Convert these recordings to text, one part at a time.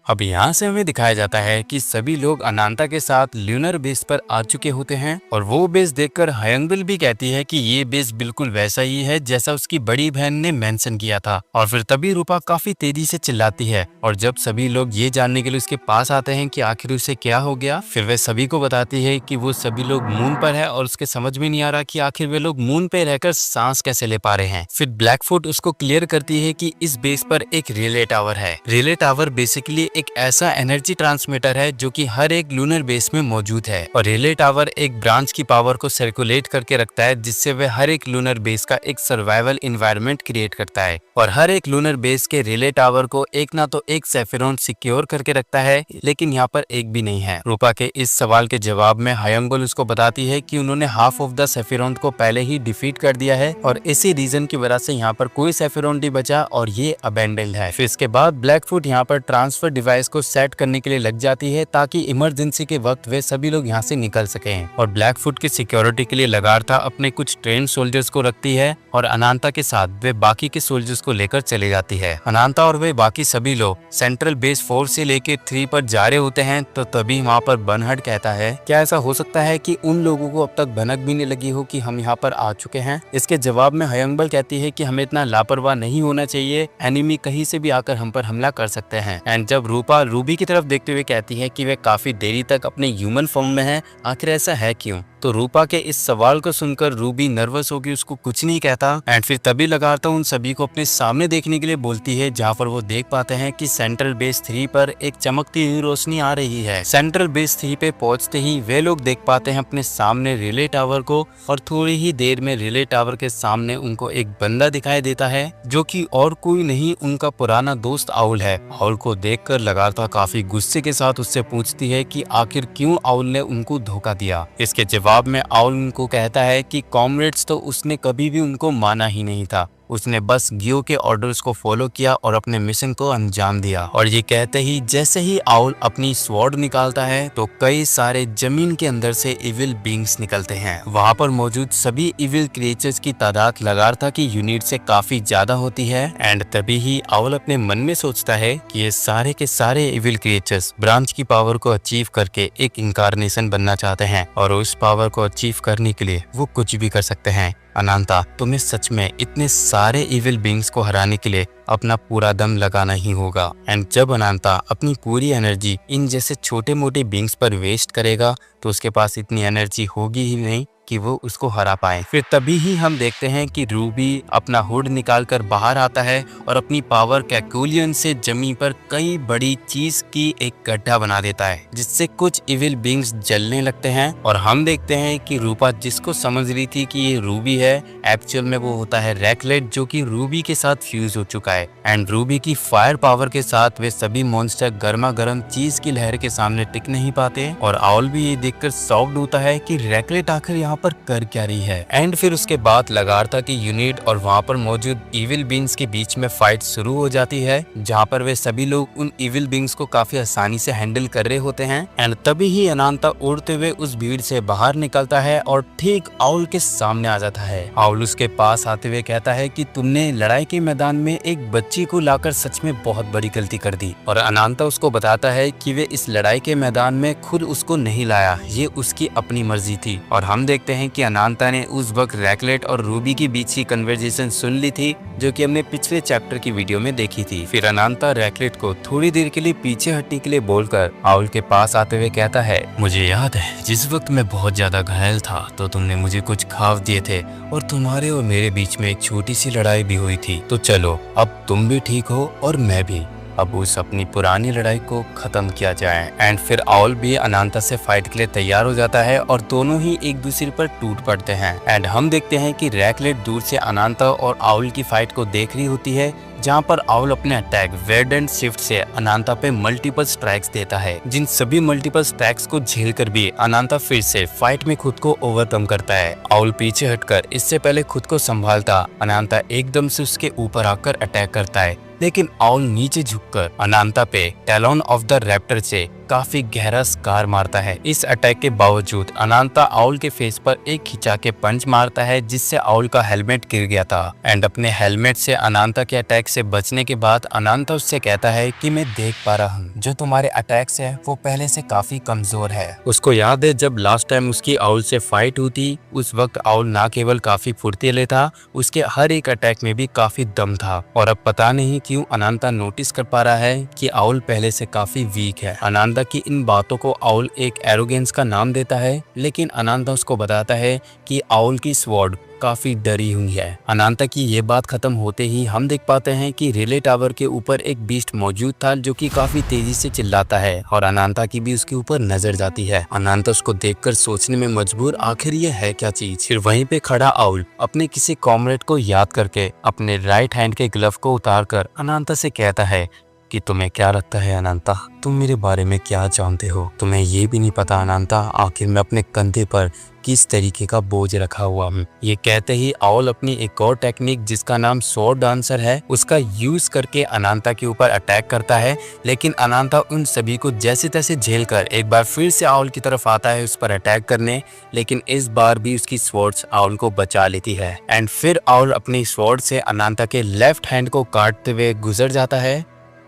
अब यहाँ से हमें दिखाया जाता है कि सभी लोग अनांता के साथ ल्यूनर बेस पर आ चुके होते हैं और वो बेस देखकर हयंगबिल भी कहती है कि ये बेस बिल्कुल वैसा ही है जैसा उसकी बड़ी बहन ने मेंशन किया था। और फिर तभी रूपा काफी तेजी से चिल्लाती है और जब सभी लोग ये जानने के लिए उसके पास आते हैं कि आखिर उसे क्या हो गया, फिर वे सभी को बताती है कि वो सभी लोग मून पर है और उसके समझ में नहीं आ रहा कि आखिर वे लोग मून पे रहकर सांस कैसे ले पा रहे हैं। फिर ब्लैकफुट उसको क्लियर करती है कि इस बेस पर एक रिले टावर है। रिले टावर बेसिकली एक ऐसा एनर्जी ट्रांसमीटर है जो कि हर एक लूनर बेस में मौजूद है और रिले टावर एक ब्रांच की पावर को सर्कुलेट करके रखता है जिससे वह हर एक लूनर बेस का एक सर्वाइवल इन्वायरमेंट क्रिएट करता है। और हर एक लूनर बेस के रिले टावर को एक ना तो एक सेफिरोन सिक्योर करके रखता है, लेकिन यहाँ पर एक भी नहीं है। रूपा के इस सवाल के जवाब में हयंगबिल उसको बताती है कि उन्होंने हाफ ऑफ द सेफिरोन को पहले ही डिफीट कर दिया है और इसी रीजन की वजह से यहाँ पर कोई सेफिरोन नहीं बचा और ये अबेंडेंड है। फिर इसके बाद ब्लैकफुट यहाँ पर ट्रांसफर डिवाइस को सेट करने के लिए लग जाती है ताकि इमरजेंसी के वक्त वे सभी लोग यहाँ से निकल सकें। और ब्लैकफुट की सिक्योरिटी के लिए लगातार अपने कुछ ट्रेन सोल्जर्स को रखती है और अनांता के साथ वे बाकी के सोल्जर्स को लेकर चले जाती है। अनांता और वे बाकी सभी लोग सेंट्रल बेस 4 से लेके 3 पर जा रहे होते हैं तो तभी वहाँ पर बर्नहार्ड कहता है, क्या ऐसा हो सकता है कि उन लोगों को अब तक भनक भी नहीं लगी हो कि हम यहाँ पर आ चुके हैं। इसके जवाब में हयंगबिल कहती है कि हमें इतना लापरवाह नहीं होना चाहिए, एनिमी कहीं से भी आकर हम पर हमला कर सकते हैं। एंड जब रूपा रूबी की तरफ देखते हुए कहती है कि वे काफी देरी तक अपने ह्यूमन फॉर्म में है, आखिर ऐसा है क्यों, तो रूपा के इस सवाल को सुनकर रूबी नर्वस होकर उसको कुछ नहीं कहता एंड फिर तभी लगातार उन सभी को अपने सामने देखने के लिए बोलती है, जहाँ पर वो देख पाते हैं कि सेंट्रल बेस 3 पर एक चमकती हुई रोशनी आ रही है। सेंट्रल बेस 3 पे पहुंचते ही वे लोग देख पाते हैं अपने सामने रिले टावर को और थोड़ी ही देर में रिले टावर के सामने उनको एक बंदा दिखाई देता है जो कि और कोई नहीं उनका पुराना दोस्त आउल है। आउल को देखकर लगातार काफी गुस्से के साथ उससे पूछती है कि आखिर क्यों आउल ने उनको धोखा दिया। इसके जवाब में आउल उनको कहता है कि कॉमरेड्स तो उसने कभी भी उनको माना ही नहीं था, उसने बस गियो के ऑर्डर्स को फॉलो किया और अपने मिशन को अंजाम दिया। और ये कहते ही जैसे ही आउल अपनी स्वॉर्ड निकालता है तो कई सारे जमीन के अंदर से इविल बींग्स निकलते हैं। वहाँ पर मौजूद सभी इविल क्रिएचर्स की तादाद लगातार की यूनिट से काफी ज्यादा होती है एंड तभी ही आउल अपने मन में सोचता है कि ये सारे के सारे इविल क्रिएचर्स ब्रांच की पावर को अचीव करके एक इंकारनेशन बनना चाहते हैं और उस पावर को अचीव करने के लिए वो कुछ भी कर सकते हैं। अनांता, तुम्हें सच में इतने सारे इविल बींग्स को हराने के लिए अपना पूरा दम लगाना ही होगा। एंड जब अनांता अपनी पूरी एनर्जी इन जैसे छोटे मोटे बींग्स पर वेस्ट करेगा तो उसके पास इतनी एनर्जी होगी ही नहीं कि वो उसको हरा पाए। फिर तभी ही हम देखते हैं कि रूबी अपना हुड निकालकर बाहर आता है और अपनी पावर कैकुलियन से जमीन पर कई बड़ी चीज की एक गड्ढा बना देता है जिससे कुछ इविल बींग्स जलने लगते हैं। और हम देखते हैं कि रूपा जिसको समझ रही थी कि ये रूबी है, एक्चुअल में वो होता है रैकलेट जो कि रूबी के साथ फ्यूज हो चुका है। एंड रूबी की फायर पावर के साथ वे सभी मॉन्स्टर गर्मा गर्म चीज की लहर के सामने टिक नहीं पाते और आउल भी ये देखकर शॉक्ड होता है कि रैकलेट आखिर यहाँ पर कर क्या रही है। एंड फिर उसके बाद लगातार की यूनिट और वहाँ पर मौजूद इविल बींग्स के बीच में फाइट शुरू हो जाती है जहाँ पर वे सभी लोग उन इविल बींग्स को काफी आसानी से हैंडल कर रहे होते हैं। एंड तभी ही अनांता उड़ते हुए उस भीड़ से बाहर निकलता है और ठीक आउल के सामने आ जाता है। आउल उसके पास आते हुए कहता है कि तुमने लड़ाई के मैदान में एक बच्ची को लाकर सच में बहुत बड़ी गलती कर दी। और अनांता उसको बताता है कि वे इस लड़ाई के मैदान में खुद उसको नहीं लाया, ये उसकी अपनी मर्जी थी। और हम देखते हैं कि अनांता ने उस वक्त रैकलेट और रूबी की बीच की कन्वर्सेशन सुन ली थी जो कि हमने पिछले चैप्टर की वीडियो में देखी थी। फिर अनांता रैकलेट को थोड़ी देर के लिए पीछे हटने के लिए बोलकर आउल के पास आते हुए कहता है, मुझे याद है जिस वक्त मैं बहुत ज्यादा घायल था तो तुमने मुझे कुछ घाव दिए थे और तुम्हारे और मेरे बीच में एक छोटी सी लड़ाई भी हुई थी, तो चलो अब तुम भी ठीक हो और मैं भी, अब उस अपनी पुरानी लड़ाई को खत्म किया जाए। एंड फिर आउल भी अनांता से फाइट के लिए तैयार हो जाता है और दोनों ही एक दूसरे पर टूट पड़ते हैं। एंड हम देखते हैं कि रैकलेट दूर से अनांता और आउल की फाइट को देख रही होती है जहाँ पर आउल अपने अटैक वेडेंट शिफ्ट से अनांता पे मल्टीपल स्ट्राइक्स देता है। जिन सभी मल्टीपल स्ट्राइक्स को झेलकर भी अनांता फिर से फाइट में खुद को ओवरकम करता है। आउल पीछे हटकर इससे पहले खुद को संभालता अनांता एकदम से उसके ऊपर आकर अटैक करता है, लेकिन आउल नीचे झुककर अनांता पे टैलोन ऑफ द रैप्टर से काफी गहरा स्कार मारता है। इस अटैक के बावजूद अनांता आउल के फेस पर एक खिंचा के पंच मारता है, जिससे आउल का हेलमेट गिर गया था। एंड अपने हेलमेट से अनांता के अटैक से बचने के बाद अनांता उससे कहता है कि मैं देख पा रहा हूँ जो तुम्हारे अटैक्स है वो पहले से काफी कमजोर है। उसको याद है जब लास्ट टाइम उसकी आउल से फाइट हुई थी, उस वक्त आउल ना केवल काफी फुर्तीले था, उसके हर एक अटैक में भी काफी दम था। और अब पता नहीं क्यों अनांता नोटिस कर पा रहा है कि आउल पहले से काफी वीक है। अनांता की इन बातों को आउल एक एरोगेंस का नाम देता है, लेकिन अनांता उसको बताता है कि आउल की स्वॉर्ड काफी डरी हुई है। अनांता की ये बात खत्म होते ही हम देख पाते हैं कि रिले टावर के ऊपर एक बीस्ट मौजूद था जो कि काफी तेजी से चिल्लाता है और अनांता की भी उसके ऊपर नजर जाती है। अनांता उसको देखकर सोचने में मजबूर, आखिर ये है क्या चीज। फिर वहीं पे खड़ा आउल अपने किसी कॉमरेड को याद करके अपने राइट हैंड के ग्लव को उतार कर अनांता से कहता है कि तुम्हें क्या लगता है अनांता, तुम मेरे बारे में क्या जानते हो। तुम्हें ये भी नहीं पता अनांता, आखिर मैं अपने कंधे पर किस तरीके का बोझ रखा हुआ हूँ। ये कहते ही आउल अपनी एक और टेक्निक जिसका नाम स्वॉर्ड डांसर है उसका यूज करके अनांता के ऊपर अटैक करता है, लेकिन अनांता उन सभी को जैसे तैसे झेल कर एक बार फिर से आउल की तरफ आता है उस पर अटैक करने, लेकिन इस बार भी उसकी स्वॉर्ड्स आउल को बचा लेती है। एंड फिर आउल अपनी स्वॉर्ड से अनांता के लेफ्ट हैंड को काटते हुए गुजर जाता है।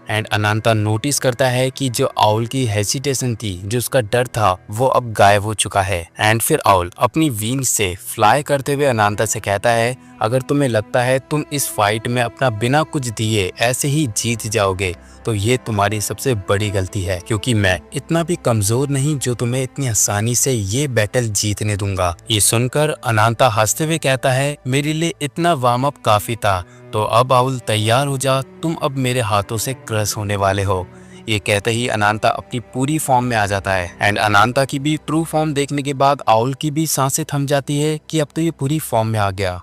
एंड अनांता नोटिस करता है कि जो आउल की हेसिटेशन थी, जो उसका डर था, वो अब गायब हो चुका है। एंड फिर आउल अपनी विंग से फ्लाई करते हुए अनांता से कहता है, अगर तुम्हें लगता है तुम इस फाइट में अपना बिना कुछ दिए ऐसे ही जीत जाओगे तो ये तुम्हारी सबसे बड़ी गलती है, क्योंकि मैं इतना भी कमजोर नहीं जो तुम्हें इतनी आसानी से ये बैटल जीतने दूंगा। ये सुनकर अनांता हंसते हुए कहता है, मेरे लिए इतना वार्म अप काफी था, तो अब आउल तैयार हो जा, तुम अब मेरे हाथों से क्रश होने वाले हो। ये कहते ही अनांता अपनी पूरी फॉर्म में आ जाता है। एंड अनांता की भी ट्रू फॉर्म देखने के बाद आउल की भी सांसें थम जाती है कि अब तो ये पूरी फॉर्म में आ गया।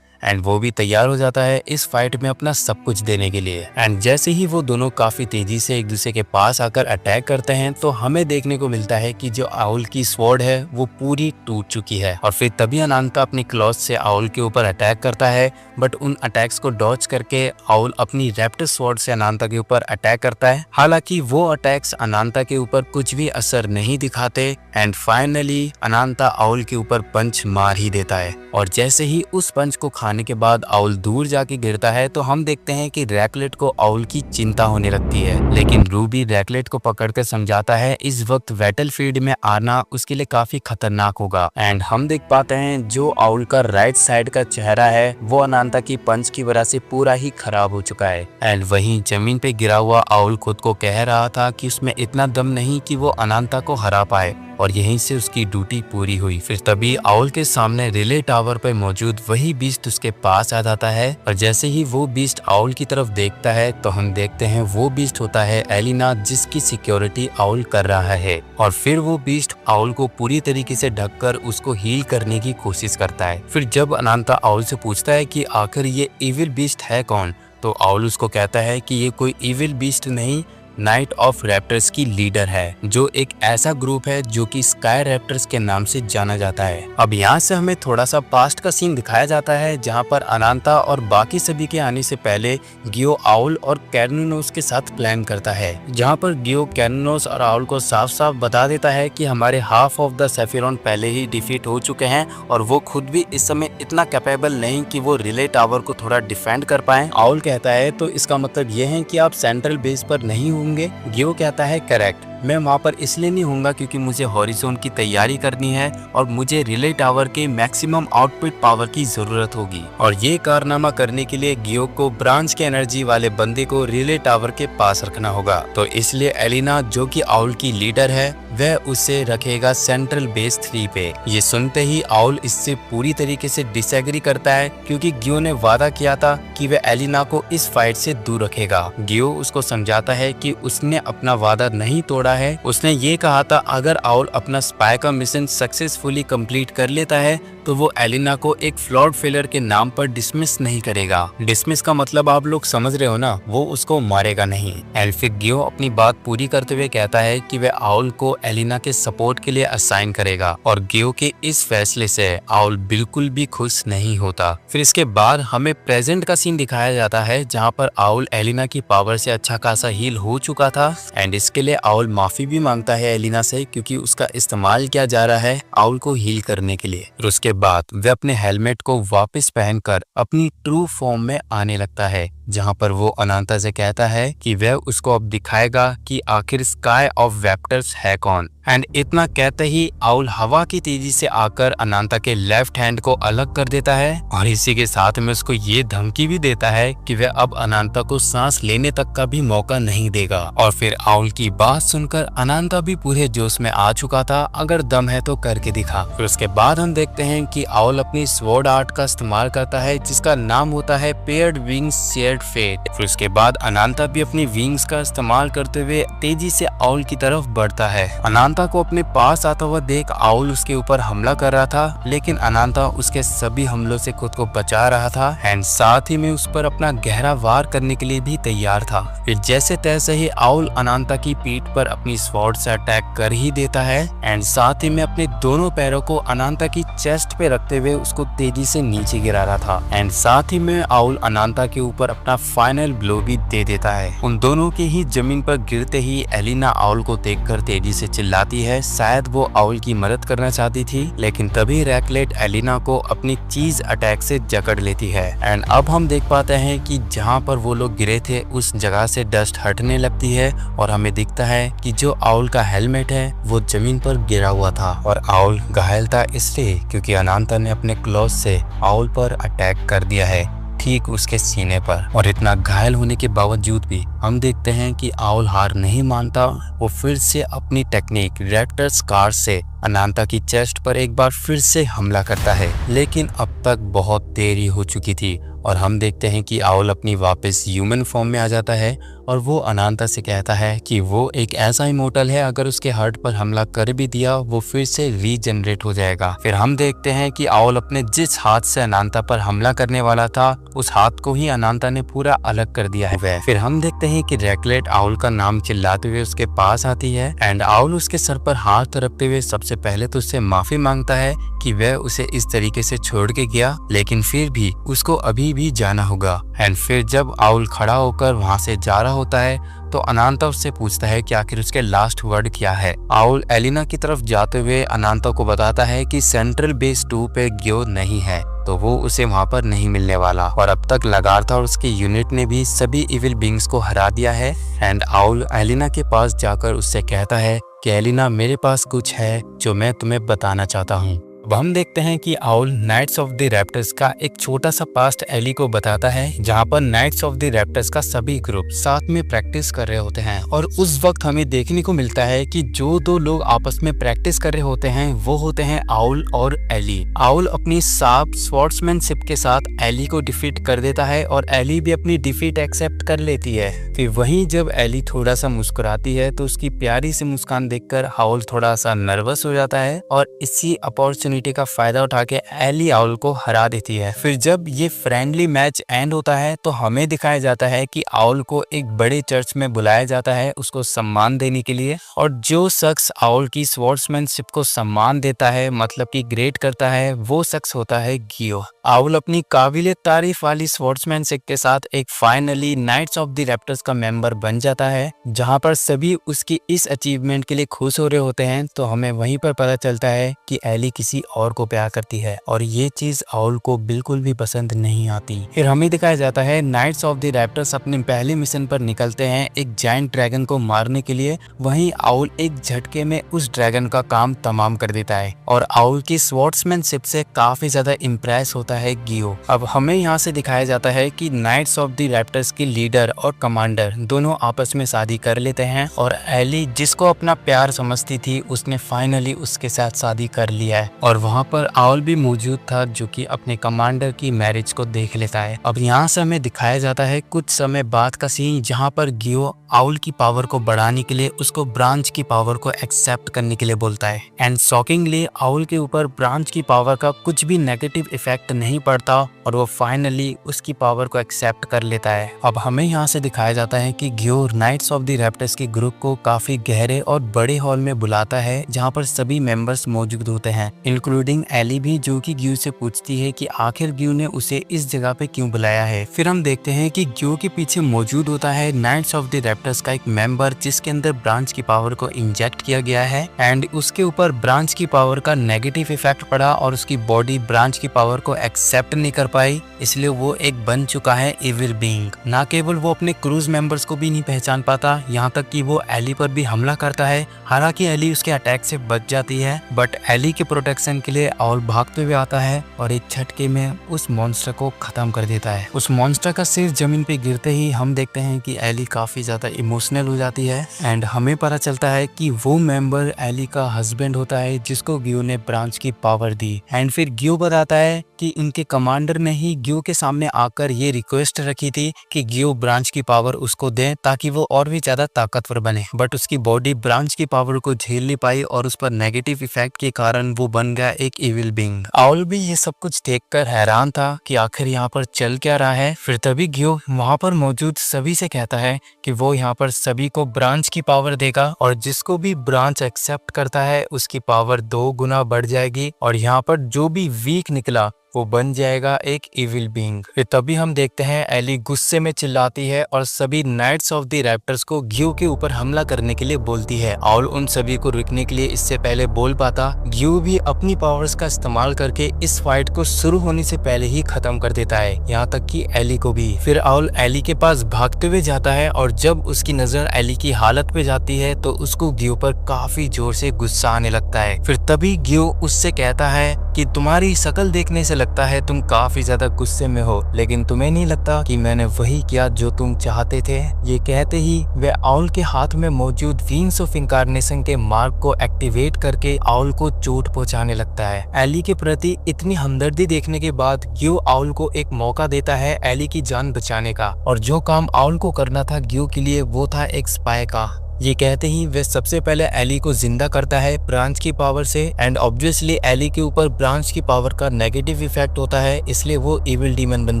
एंड वो भी तैयार हो जाता है इस फाइट में अपना सब कुछ देने के लिए। एंड जैसे ही वो दोनों काफी तेजी से एक दूसरे के पास आकर अटैक करते हैं तो हमें देखने को मिलता है कि जो आउल की स्वॉर्ड है वो पूरी टूट चुकी है। और फिर तभी अनांता अपनी क्लॉथ से आउल के ऊपर अटैक करता है, बट उन अटैक्स को डॉज करके आउल अपनी रैप्टर स्वॉर्ड से अनांता के ऊपर अटैक करता है। हालांकि वो अटैक्स अनांता के ऊपर कुछ भी असर नहीं दिखाते। एंड फाइनली अनांता आउल के ऊपर पंच मार ही देता है, और जैसे ही उस पंच को खाने के बाद आउल दूर जाके गिरता है तो हम देखते हैं कि रैकलेट को आउल की चिंता होने लगती है। लेकिन रूबी रैकलेट को पकड़कर समझाता है इस वक्त बैटलफील्ड में आना उसके लिए काफी खतरनाक होगा। एंड हम देख पाते हैं जो आउल का राइट साइड का चेहरा है वो अनांता की पंच की वजह से पूरा ही खराब हो चुका है। एंड वहीं जमीन पे गिरा हुआ आउल खुद को कह रहा था कि उसमें इतना दम नहीं कि वो अनांता को हरा पाए, और यहीं से उसकी ड्यूटी पूरी हुई। फिर तभी आउल के सामने रिले टावर पर मौजूद वही बीस्ट उसके पास आ जाता है, और जैसे ही वो बीस्ट आउल की तरफ देखता है तो हम देखते हैं वो बीस्ट होता है एलिना, जिसकी सिक्योरिटी आउल कर रहा है। और फिर वो बीस्ट आउल को पूरी तरीके से ढककर उसको हील करने की कोशिश करता है। फिर जब अनांता आउल से पूछता है कि आखिर ये इविल बीस्ट है कौन, तो आउल उसको कहता है कि ये कोई इविल बीस्ट नहीं, नाइट ऑफ रैप्टर्स की लीडर है, जो एक ऐसा ग्रुप है जो कि स्काई रैप्टर्स के नाम से जाना जाता है। अब यहाँ से हमें थोड़ा सा पास्ट का सीन दिखाया जाता है, जहाँ पर अनांता और बाकी सभी के आने से पहले गियो आउल और कैर्नुनोस के साथ प्लान करता है, जहाँ पर गियो कैर्नुनोस और आउल को साफ साफ बता देता है कि हमारे हाफ ऑफ द सेफिरॉन पहले ही डिफीट हो चुके हैं, और वो खुद भी इस समय इतना कैपेबल नहीं कि वो रिले टावर को थोड़ा डिफेंड कर पाए। आउल कहता है तो इसका मतलब ये है कि आप सेंट्रल बेस पर नहीं होंगे। गियो कहता है करेक्ट, मैं वहाँ पर इसलिए नहीं होऊंगा क्योंकि मुझे हॉरिजॉन की तैयारी करनी है और मुझे रिले टावर के मैक्सिमम आउटपुट पावर की जरूरत होगी, और ये कारनामा करने के लिए गियो को ब्रांच के एनर्जी वाले बंदे को रिले टावर के पास रखना होगा। तो इसलिए एलिना जो कि आउल की लीडर है वह उसे रखेगा सेंट्रल बेस 3 पे। ये सुनते ही आउल इससे पूरी तरीके से डिसएग्री करता है, क्योंकि गियो ने वादा किया था कि वह एलिना को इस फाइट से दूर रखेगा। गियो उसको समझाता है कि उसने अपना वादा नहीं तोड़ा है। उसने ये कहा था अगर आउल अपना स्पाई का मिशन सक्सेसफुली कंप्लीट कर लेता है तो वो एलिना को एक फ्लॉड फेलर के नाम पर डिसमिस नहीं करेगा। डिसमिस का मतलब आप लोग समझ रहे हो ना, वो उसको मारेगा नहीं। एल्फिक गियो अपनी बात पूरी करते हुए कहता है कि वह आउल को एलिना के सपोर्ट के लिए असाइन करेगा, और गियो के इस फैसले से आउल बिल्कुल भी खुश नहीं होता। फिर इसके बाद हमें प्रेजेंट का सीन दिखाया जाता है, जहाँ पर आउल एलिना की पावर से अच्छा खासा हील हो चुका था, एंड इसके लिए आउल माफी भी मांगता है एलिना से, क्योंकि उसका इस्तेमाल किया जा रहा है आउल को हील करने के लिए। और उसके बाद वह अपने हेलमेट को वापस पहनकर अपनी ट्रू फॉर्म में आने लगता है, जहां पर वो अनांता से कहता है कि वह उसको अब दिखाएगा कि आखिर स्काई ऑफ वेक्टर्स है कौन। एंड इतना कहते ही आउल हवा की तेजी से आकर अनांता के लेफ्ट हैंड को अलग कर देता है और इसी के साथ में उसको ये धमकी भी देता है कि वह अब अनांता को सांस लेने तक का भी मौका नहीं देगा। और फिर आउल की बात सुनकर अनांता भी पूरे जोश में आ चुका था, अगर दम है तो करके दिखा। फिर उसके बाद हम देखते हैं कि आउल अपनी स्वॉर्ड आर्ट का इस्तेमाल करता है, जिसका नाम होता है पेयर्ड विंग्स शेयर्ड फेट। फिर उसके बाद अनांता भी अपनी विंग्स का इस्तेमाल करते हुए तेजी से आउल की तरफ बढ़ता है। अनांता को अपने पास आता हुआ देख आउल उसके ऊपर हमला कर रहा था, लेकिन अनांता उसके सभी हमलों से खुद को बचा रहा था एंड साथ ही में उस पर अपना गहरा वार करने के लिए भी तैयार था। फिर जैसे तैसे ही आउल अनांता की पीठ पर अपनी स्वॉर्ड से अटैक कर ही देता है एंड साथ ही में अपने दोनों पैरों को अनांता की चेस्ट पे रखते हुए उसको तेजी से नीचे गिरा रहा था एंड साथ ही में आउल अनांता के ऊपर अपना फाइनल ब्लो भी दे देता है। उन दोनों के ही जमीन पर गिरते ही एलिना आउल को देखकर तेजी से चिल्लाती है। शायद वो आउल की मदद करना चाहती थी, लेकिन तभी रैकलेट एलिना को अपनी चीज अटैक से जकड़ लेती है एंड अब हम देख पाते हैं कि जहां पर वो लोग गिरे थे उस जगह से डस्ट हटने लगती है और हमें दिखता है कि जो आउल का हेलमेट है वो जमीन पर गिरा हुआ था और आउल घायल था इसलिए क्योंकि अनांता ने अपने क्लॉज से आउल पर अटैक कर दिया है, ठीक उसके सीने पर। और इतना घायल होने के बावजूद भी हम देखते हैं कि आउल हार नहीं मानता। वो फिर से अपनी टेक्निक रेक्टर स्कार से अनांता की चेस्ट पर एक बार फिर से हमला करता है, लेकिन अब तक बहुत देरी हो चुकी थी और हम देखते हैं कि आउल अपनी वापस ह्यूमन फॉर्म में आ जाता है और वो अनांता से कहता है कि वो एक ऐसा इमोर्टल है, अगर उसके हार्ट पर हमला कर भी दिया वो फिर से रीजनरेट हो जाएगा। फिर हम देखते हैं कि आउल अपने जिस हाथ से अनांता पर हमला करने वाला था उस हाथ को ही अनांता ने पूरा अलग कर दिया है। फिर हम देखते हैं कि रैकलेट आउल का नाम चिल्लाते हुए उसके पास आती है एंड आउल उसके सर पर हाथ रखते हुए सबसे पहले तो उससे माफी मांगता है कि वह उसे इस तरीके से छोड़ के गया, लेकिन फिर भी उसको अभी भी जाना होगा। एंड फिर जब आउल खड़ा होकर वहां से जा रहा होता है तो अनांता उससे पूछता है कि आखिर उसके लास्ट वर्ड क्या है। आउल एलिना की तरफ जाते हुए अनांता को बताता है कि सेंट्रल बेस 2 पे ग्यो नहीं है, तो वो उसे वहां पर नहीं मिलने वाला और अब तक लगातार और उसके यूनिट ने भी सभी इविल बींग्स को हरा दिया है। एंड आउल एलिना के पास जाकर उससे कहता है कि एलिना, मेरे पास कुछ है जो मैं तुम्हें बताना चाहता हूँ। अब हम देखते हैं कि owl knights of the raptors का एक छोटा सा पास्ट एली को बताता है, जहां पर नाइट्स ऑफ द रैप्टर्स का सभी ग्रुप साथ में प्रैक्टिस कर रहे होते हैं और उस वक्त हमें देखने को मिलता है कि जो दो लोग आपस में प्रैक्टिस कर रहे होते हैं वो होते हैं आउल और एली। आउल अपनी शार्प स्वॉर्ड्समैनशिप के साथ एली को डिफीट कर देता है और एली भी अपनी डिफीट एक्सेप्ट कर लेती है। फिर वहीं जब एली थोड़ा सा मुस्कुराती है तो उसकी प्यारी सी मुस्कान देखकर आउल थोड़ा सा नर्वस हो जाता है और इसी अपॉर्चुनिटी का फायदा उठा के एली आउल को हरा देती है। फिर जब ये फ्रेंडली मैच एंड होता है तो हमें दिखाया जाता है कि आउल को एक बड़े चर्च में बुलाया जाता है उसको सम्मान देने के लिए, और जो शख्स आउल की स्वॉर्ड्समैनशिप को सम्मान देता है, मतलब कि ग्रेट करता है, वो शख्स होता है गियो। आउल अपनी काबिले तारीफ वाली स्वॉर्ड्समैनशिप के साथ एक finally knights of the raptors का मेंबर बन जाता है, जहां पर सभी उसकी इस अचीवमेंट के लिए खुश हो रहे होते हैं। तो हमें वहीं पर पता चलता है कि एली किसी और को प्यार करती है और ये चीज आउल को बिल्कुल भी पसंद नहीं आती। फिर हमें दिखाया जाता है नाइट्स ऑफ द रैप्टर्स अपने पहले मिशन पर निकलते हैं एक जायंट ड्रैगन को मारने के लिए। वहीं आउल एक झटके में उस ड्रैगन का काम तमाम कर देता है और आउल की स्वॉर्ड्समैनशिप से काफी ज्यादा इम्प्रेस होता है गियो। अब हमें यहाँ से दिखाया जाता है कि नाइट्स ऑफ द रैप्टर्स की लीडर और कमांडर दोनों आपस में शादी कर लेते हैं और एली जिसको अपना प्यार समझती थी उसने फाइनली उसके साथ शादी कर लिया है और वहाँ पर आउल भी मौजूद था जो कि अपने कमांडर की मैरिज को देख लेता है। अब यहाँ से हमें दिखाया जाता है कुछ समय बाद का सीन जहाँ पर गियो आउल की पावर को बढ़ाने के लिए उसको ब्रांच की पावर को एक्सेप्ट करने के लिए बोलता है एंड शॉकिंगली आउल के ऊपर ब्रांच की पावर का कुछ भी नेगेटिव इफेक्ट नहीं पड़ता और वो फाइनली उसकी पावर को एक्सेप्ट कर लेता है। अब हमें यहाँ से दिखाया जाता है कि गियो नाइट्स ऑफ द रैप्टर्स के ग्रुप को काफी गहरे और बड़े हॉल में बुलाता है जहाँ पर सभी मेंबर्स मौजूद होते हैं, इंक्लूडिंग एली भी, जो कि ग्यू से पूछती है कि आखिर ग्यू ने उसे इस जगह पे क्यों बुलाया है। फिर हम देखते हैं कि ग्यू के पीछे मौजूद होता है नाइट्स ऑफ द रैप्टर्स का एक मेंबर, जिसके अंदर ब्रांच की पावर को इंजेक्ट किया गया है एंड उसके ऊपर ब्रांच की पावर का नेगेटिव इफेक्ट पड़ा और उसकी बॉडी ब्रांच की पावर को एक्सेप्ट नहीं कर पाई, इसलिए वो एक बन चुका है इविल बीइंग। ना केवल वो अपने क्रूज मेंबर्स को भी नहीं पहचान पाता, यहाँ तक कि वो एली पर भी हमला करता है। हालांकि एली उसके अटैक से बच जाती है, बट एली के प्रोटेक्शन के लिए आउल भागते हुए आता है और एक झटके में उस मॉन्स्टर को खत्म कर देता है। उस मॉन्स्टर का सिर जमीन पे गिरते ही हम देखते हैं कि एली काफी ज्यादा इमोशनल हो जाती है एंड हमें पता चलता है कि वो मेंबर एली का हस्बैंड होता है, जिसको ग्यू ने ब्रांच की पावर दी। एंड फिर ग्यू बताता है कि उनके कमांडर ने ही ग्यू के सामने आकर ये रिक्वेस्ट रखी थी कि ग्यू ब्रांच की पावर उसको दे ताकि वो और भी ज्यादा ताकतवर बने, बट उसकी बॉडी ब्रांच की पावर को झेल नहीं पाई और उस पर नेगेटिव इफेक्ट के कारण वो बन गया एक इविल बीइंग। आउल भी ये सब कुछ देखकर हैरान था कि आखिर यहाँ पर चल क्या रहा है। फिर तभी ग्यू वहाँ पर मौजूद सभी से कहता है कि वो यहाँ पर सभी को ब्रांच की पावर देगा और जिसको भी ब्रांच एक्सेप्ट करता है उसकी पावर 2 गुना बढ़ जाएगी और यहाँ पर जो भी वीक निकला वो बन जाएगा एक इविल बीइंग। फिर तभी हम देखते हैं एली गुस्से में चिल्लाती है और सभी नाइट्स ऑफ द रैप्टर्स को ग्यू के ऊपर हमला करने के लिए बोलती है। आउल उन सभी को रुकने के लिए इससे पहले बोल पाता, ग्यू भी अपनी पावर्स का इस्तेमाल करके इस फाइट को शुरू होने से पहले ही खत्म कर देता है, यहाँ तक कि एली को भी। फिर आउल एली के पास भागते हुए जाता है और जब उसकी नजर एली की हालत पे जाती है तो उसको ग्यू पर काफी जोर से गुस्सा आने लगता है। फिर तभी ग्यू उससे कहता है कि तुम्हारी शक्ल देखने से लगता है तुम काफी ज्यादा गुस्से में हो, लेकिन तुम्हें नहीं लगता कि मैंने वही किया जो तुम चाहते थे। ये कहते ही वे आउल के हाथ में मौजूद विंग्स ऑफ इनकार्नेशन के मार्क को एक्टिवेट करके आउल को चोट पहुंचाने लगता है। एली के प्रति इतनी हमदर्दी देखने के बाद ग्यू आउल को एक मौका देता है एली की जान बचाने का, और जो काम आउल को करना था ग्यू के लिए वो था एक स्पाई का। ये कहते ही वे सबसे पहले एली को जिंदा करता है ब्रांच की पावर से एंड ऑब्वियसली एली के ऊपर ब्रांच की पावर का नेगेटिव इफेक्ट होता है, इसलिए वो इविल डीमन बन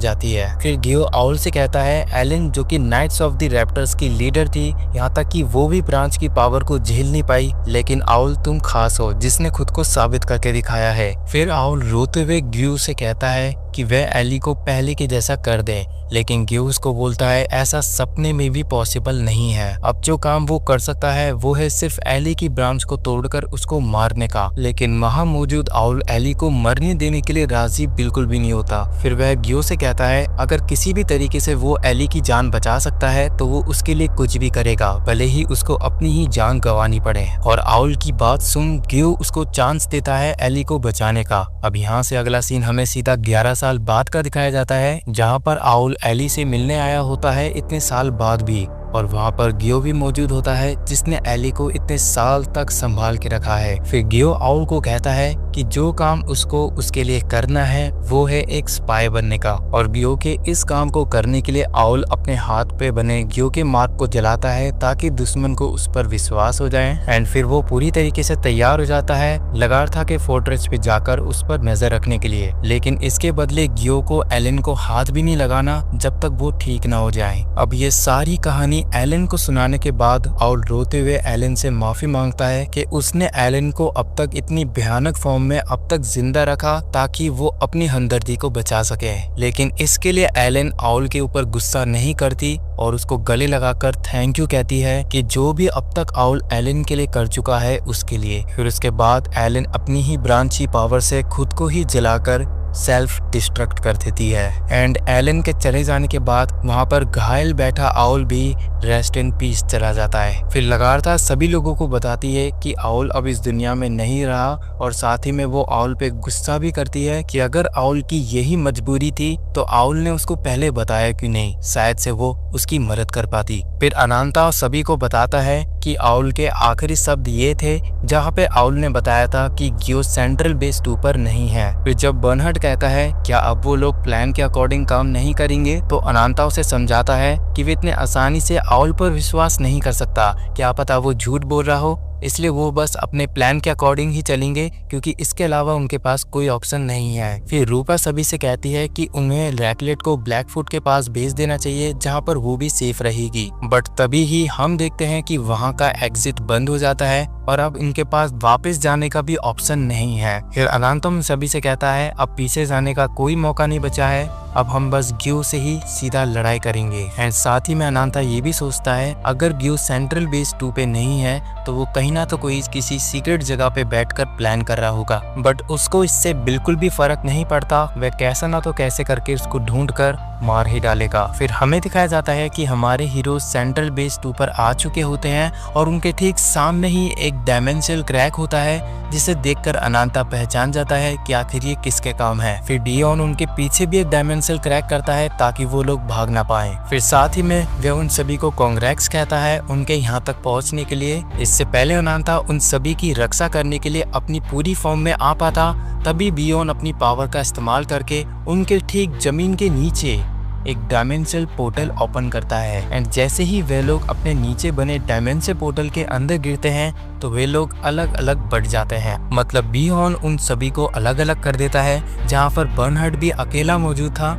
जाती है। फिर गियो आउल से कहता है एलिन, जो कि नाइट्स ऑफ द रैप्टर्स की लीडर थी, यहाँ तक कि वो भी ब्रांच की पावर को झेल नहीं पाई, लेकिन आउल तुम खास हो जिसने खुद को साबित करके दिखाया है। फिर आउल रोते हुए गियो से कहता है कि वह एली को पहले के जैसा कर दे, लेकिन ग्यू उसको बोलता है ऐसा सपने में भी पॉसिबल नहीं है। अब जो काम वो कर सकता है वो है सिर्फ एली की ब्रांच को तोड़कर उसको मारने का, लेकिन वहाँ मौजूद आउल एली को मरने देने के लिए राजी बिल्कुल भी नहीं होता। फिर वह ग्यू से कहता है अगर किसी भी तरीके से वो एली की जान बचा सकता है तो वो उसके लिए कुछ भी करेगा, भले ही उसको अपनी ही जान गंवानी पड़े। और आउल की बात सुन ग्यू उसको चांस देता है एली को बचाने का। अब यहाँ से अगला सीन हमें सीधा 11 साल बाद का दिखाया जाता है, जहाँ पर आउल एली से मिलने आया होता है इतने साल बाद भी, और वहाँ पर गियो भी मौजूद होता है जिसने एली को इतने साल तक संभाल के रखा है। फिर गियो आउल को कहता है कि जो काम उसको उसके लिए करना है वो है एक स्पाई बनने का, और गियो के इस काम को करने के लिए आउल अपने हाथ पे बने गियो के मार्क को जलाता है ताकि दुश्मन को उस पर विश्वास हो जाए। एंड फिर वो पूरी तरीके से तैयार हो जाता है लगारथा के फोर्ट्रेस पे जाकर उस पर नजर रखने के लिए, लेकिन इसके बदले गियो को एलिन को हाथ भी नहीं लगाना जब तक वो ठीक ना हो जाए। अब ये सारी कहानी एलिन को सुनाने के बाद आउल रोते हुए एलिन से माफी मांगता है कि उसने एलिन को अब तक इतनी भयानक फॉर्म में अब तक जिंदा रखा ताकि वो अपनी हमदर्दी को बचा सके, लेकिन इसके लिए एलिन आउल के ऊपर गुस्सा नहीं करती और उसको गले लगाकर थैंक यू कहती है कि जो भी अब तक आउल एलिन के लिए कर चुका है उसके लिए। फिर उसके बाद एलिन अपनी ही ब्रांच की पावर से खुद को ही जलाकर सेल्फ डिस्ट्रक्ट कर देती है। एंड एलिन के चले जाने के बाद वहाँ पर घायल बैठा आउल भी रेस्ट इन पीस चला जाता है। फिर लगातार सभी लोगों को बताती है कि आउल अब इस दुनिया में नहीं रहा, और साथ ही में वो आउल पे गुस्सा भी करती है कि अगर आउल की यही मजबूरी थी तो आउल ने उसको पहले बताया क्यों नहीं, शायद से वो उसकी मदद कर पाती। फिर अनांता सभी को बताता है कि आउल के आखिरी शब्द ये थे जहाँ पे आउल ने बताया था कि गियो सेंट्रल बेस 2 पर नहीं है। फिर जब बर्नहर्ड कहता है क्या अब वो लोग प्लान के अकॉर्डिंग काम नहीं करेंगे, तो अनांता उसे समझाता है कि वे इतने आसानी से आउल पर विश्वास नहीं कर सकता, क्या पता वो झूठ बोल रहा हो, इसलिए वो बस अपने प्लान के अकॉर्डिंग ही चलेंगे क्योंकि इसके अलावा उनके पास कोई ऑप्शन नहीं है। फिर रूपा सभी से कहती है कि उन्हें रैकलेट को ब्लैकफुट के पास भेज देना चाहिए जहाँ पर वो भी सेफ रहेगी, बट तभी ही हम देखते हैं कि वहाँ का एग्जिट बंद हो जाता है और अब इनके पास वापस जाने का भी ऑप्शन नहीं है। फिर अनांता उन सभी से कहता है अब पीछे जाने का कोई मौका नहीं बचा है, अब हम बस ग्यू से ही सीधा लड़ाई करेंगे। एंड साथ ही में अनांता ये भी सोचता है अगर ग्यू सेंट्रल बेस 2 पे नहीं है तो वो कहीं ना तो कोई किसी सीक्रेट जगह पे बैठकर प्लान कर रहा होगा। बट उसको इससे बिल्कुल भी फर्क नहीं पड़ता, वह कैसा ना तो कैसे करके उसको ढूंढ कर मार ही डालेगा। फिर हमें दिखाया जाता है कि हमारे हीरो सेंट्रल बेस 2 पर आ चुके होते हैं और उनके ठीक सामने ही एक डायमेंशनल क्रैक होता है जिसे देखकर अनांता पहचान जाता है कि आखिर ये किसके काम है। फिर डियोन उनके पीछे भी एक डायमेंशनल क्रैक करता है ताकि वो लोग भाग ना पाए। फिर साथ ही में वह उन सभी को कांग्रेट्स कहता है उनके यहाँ तक पहुँचने के लिए। इससे पहले अनांता उन सभी की रक्षा करने के लिए अपनी पूरी फॉर्म में आ पाता, तभी डियोन अपनी पावर का इस्तेमाल करके उनके ठीक जमीन के नीचे एक डायमेंशनल पोर्टल ओपन करता है। एंड जैसे ही वे लोग अपने नीचे बने डायमेंशनल पोर्टल के अंदर गिरते हैं तो वे लोग अलग अलग बढ़ जाते हैं। मतलब डियोन उन सभी को अलग अलग कर देता है। जहाँ पर बर्नहार्ड भी अकेला मौजूद था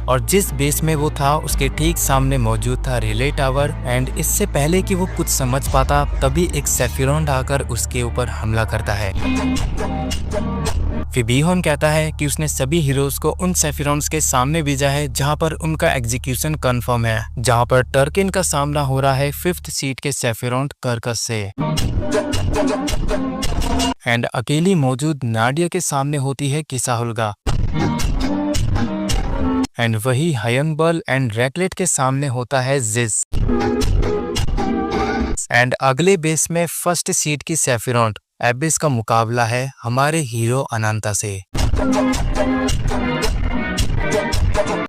और जिस बेस में वो था उसके ठीक सामने मौजूद था रिले टावर। एंड इससे पहले कि वो कुछ समझ पाता तभी एक सेफिरॉन आकर उसके ऊपर हमला करता है। फिर डियोन कहता है कि उसने सभी हीरोज को उन सेफिरॉन्स के सामने भेजा है जहां पर उनका एग्जीक्यूशन कंफर्म है, जहां पर टर्किन का सामना हो रहा है 5th सीट के सेफिरॉन कर्कस से। एंड अकेली मौजूद नाडिया के सामने होती है किसाहुल्गा। एंड वही हयनबल एंड रैकलेट के सामने होता है जिस। एंड अगले बेस में 1st सीट की सेफिरॉन एबिस का मुकाबला है हमारे हीरो अनांता से।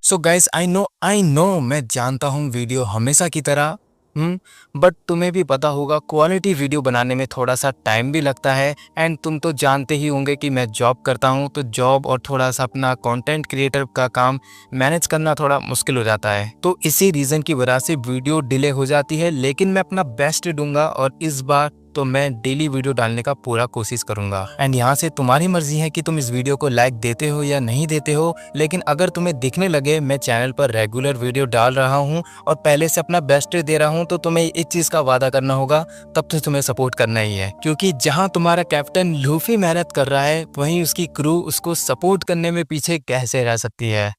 सो गाइस आई नो मैं जानता हूँ वीडियो हमेशा की तरह बट तुम्हें भी पता होगा क्वालिटी वीडियो बनाने में थोड़ा सा टाइम भी लगता है। एंड तुम तो जानते ही होंगे कि मैं जॉब करता हूँ, तो जॉब और थोड़ा सा अपना कंटेंट क्रिएटर का काम मैनेज करना थोड़ा मुश्किल हो जाता है। तो इसी रीज़न की वजह से वीडियो डिले हो जाती है, लेकिन मैं अपना बेस्ट दूंगा और इस बार तो मैं डेली वीडियो डालने का पूरा कोशिश करूंगा। एंड यहाँ से तुम्हारी मर्जी है कि तुम इस वीडियो को लाइक देते हो या नहीं देते हो, लेकिन अगर तुम्हें दिखने लगे मैं चैनल पर रेगुलर वीडियो डाल रहा हूँ और पहले से अपना बेस्ट दे रहा हूँ, तो तुम्हें इस चीज का वादा करना होगा, तब तो तुम्हें सपोर्ट करना ही है। क्योंकि जहाँ तुम्हारा कैप्टन लूफी मेहनत कर रहा है वहीं उसकी क्रू उसको सपोर्ट करने में पीछे कैसे रह सकती है।